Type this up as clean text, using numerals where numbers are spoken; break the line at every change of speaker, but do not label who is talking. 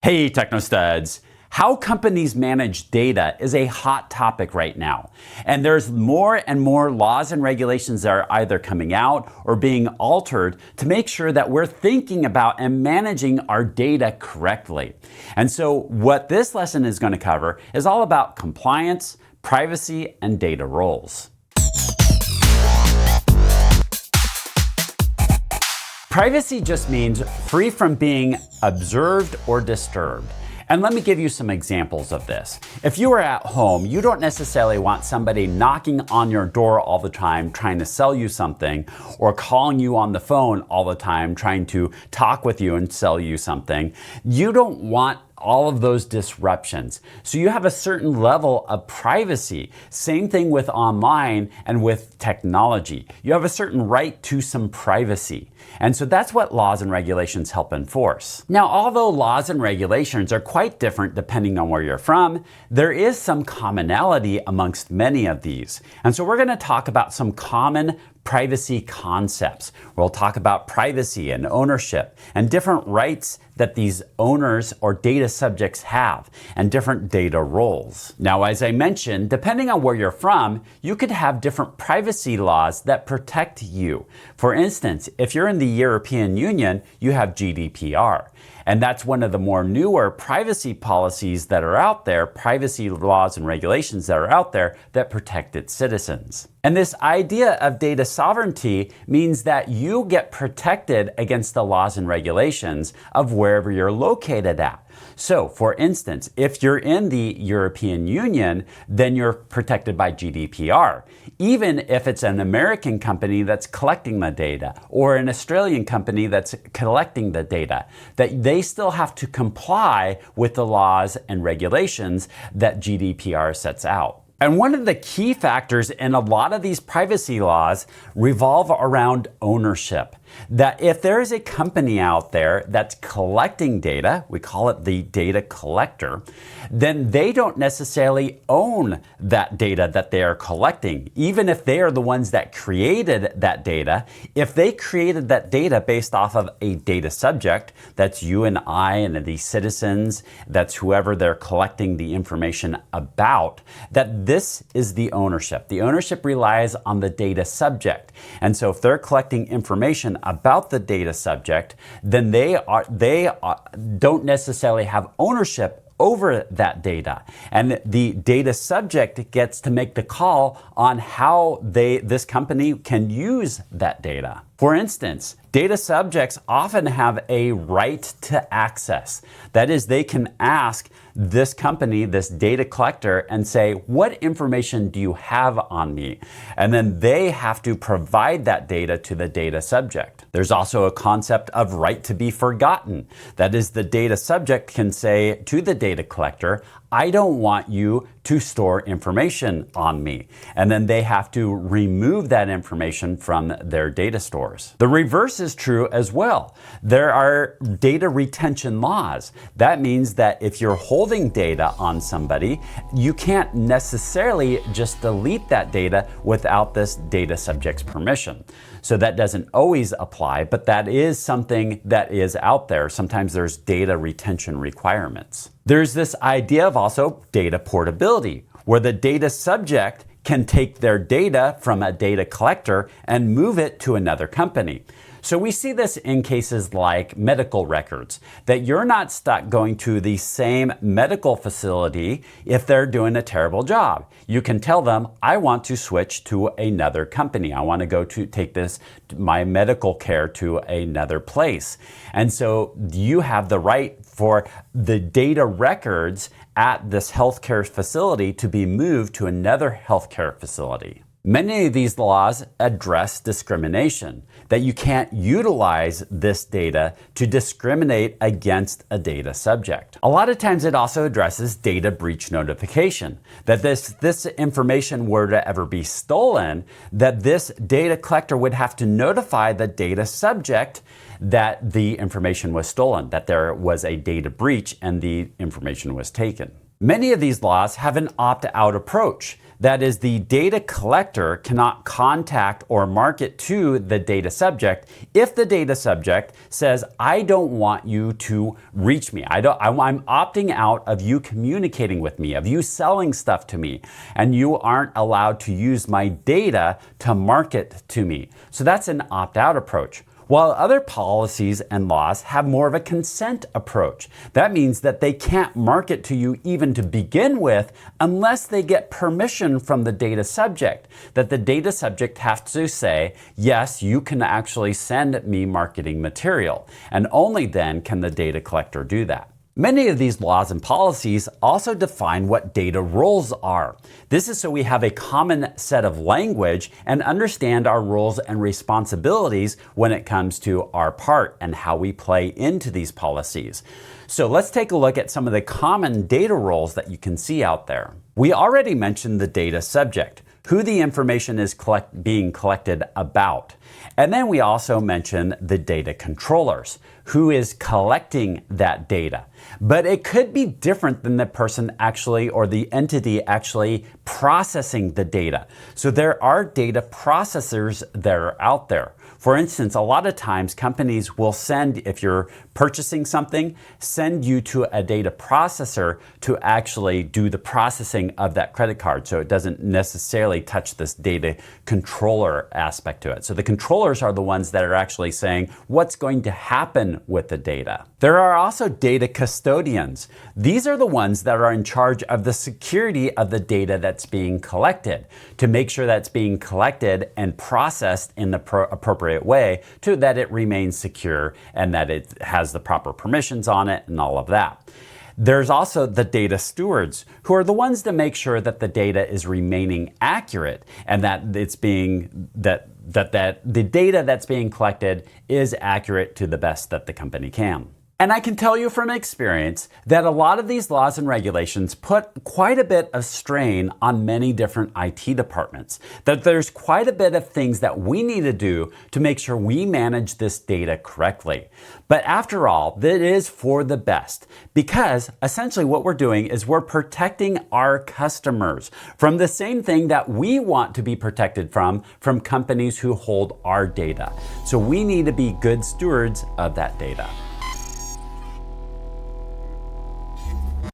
Hey, TechKnowStuds. How companies manage data is a hot topic right now. And there's more and more laws and regulations that are either coming out or being altered to make sure that we're thinking about and managing our data correctly. And so what this lesson is going to cover is all about compliance, privacy, and data roles. Privacy just means free from being observed or disturbed. And let me give you some examples of this. If you are at home, you don't necessarily want somebody knocking on your door all the time trying to sell you something, or calling you on the phone all the time trying to talk with you and sell you something. You don't want all of those disruptions. So you have a certain level of privacy. Same thing with online and with technology. You have a certain right to some privacy. And so that's what laws and regulations help enforce. Now, although laws and regulations are quite different depending on where you're from, there is some commonality amongst many of these. And so we're going to talk about some common privacy concepts. We'll talk about privacy and ownership and different rights that these owners or data subjects have and different data roles. Now, as I mentioned, depending on where you're from, you could have different privacy laws that protect you. For instance, if you're in the European Union, you have GDPR. And that's one of the more newer privacy policies that are out there, privacy laws and regulations that are out there that protect its citizens. And this idea of data sovereignty means that you get protected against the laws and regulations of wherever you're located at. So, for instance, if you're in the European Union, then you're protected by GDPR. Even if it's an American company that's collecting the data or an Australian company that's collecting the data, that they still have to comply with the laws and regulations that GDPR sets out. And one of the key factors in a lot of these privacy laws revolve around ownership. That if there is a company out there that's collecting data, we call it the data collector, then they don't necessarily own that data that they are collecting. Even if they are the ones that created that data, if they created that data based off of a data subject, that's you and I and the citizens, that's whoever they're collecting the information about, that this is the ownership. The ownership relies on the data subject. And so if they're collecting information about the data subject, then they don't necessarily have ownership over that data. And the data subject gets to make the call on how this company can use that data. For instance, data subjects often have a right to access. That is, they can ask this company, this data collector, and say, what information do you have on me? And then they have to provide that data to the data subject. There's also a concept of right to be forgotten. That is, the data subject can say to the data collector, I don't want you to store information on me. And then they have to remove that information from their data stores. The reverse is true as well. There are data retention laws. That means that if you're holding data on somebody, you can't necessarily just delete that data without this data subject's permission. So that doesn't always apply, but that is something that is out there. Sometimes there's data retention requirements. There's this idea of also data portability, where the data subject can take their data from a data collector and move it to another company. So we see this in cases like medical records, that you're not stuck going to the same medical facility if they're doing a terrible job. You can tell them, I want to switch to another company. I want to go to take my medical care to another place. And so you have the right for the data records at this healthcare facility to be moved to another healthcare facility. Many of these laws address discrimination, that you can't utilize this data to discriminate against a data subject. A lot of times it also addresses data breach notification, that this information were to ever be stolen, that this data collector would have to notify the data subject that the information was stolen, that there was a data breach and the information was taken. Many of these laws have an opt-out approach. That is, the data collector cannot contact or market to the data subject if the data subject says, I don't want you to reach me. I'm opting out of you communicating with me, of you selling stuff to me, and you aren't allowed to use my data to market to me. So that's an opt-out approach. While other policies and laws have more of a consent approach. That means that they can't market to you even to begin with unless they get permission from the data subject. That the data subject has to say, yes, you can actually send me marketing material. And only then can the data collector do that. Many of these laws and policies also define what data roles are. This is so we have a common set of language and understand our roles and responsibilities when it comes to our part and how we play into these policies. So let's take a look at some of the common data roles that you can see out there. We already mentioned the data subject, who the information is being collected about. And then we also mention the data controllers, who is collecting that data. But it could be different than the person actually or the entity actually processing the data. So there are data processors that are out there. For instance, a lot of times companies will send, if you're purchasing something, send you to a data processor to actually do the processing of that credit card. So it doesn't necessarily touch this data controller aspect to it. So the controllers are the ones that are actually saying what's going to happen with the data. There are also data custodians. These are the ones that are in charge of the security of the data that's being collected to make sure that's being collected and processed in the appropriate way so that it remains secure and that it has the proper permissions on it and all of that. There's also the data stewards, who are the ones to make sure that the data is remaining accurate and that it's being that the data that's being collected is accurate to the best that the company can. And I can tell you from experience that a lot of these laws and regulations put quite a bit of strain on many different IT departments. That there's quite a bit of things that we need to do to make sure we manage this data correctly. But after all, that is for the best, because essentially what we're doing is we're protecting our customers from the same thing that we want to be protected from companies who hold our data. So we need to be good stewards of that data.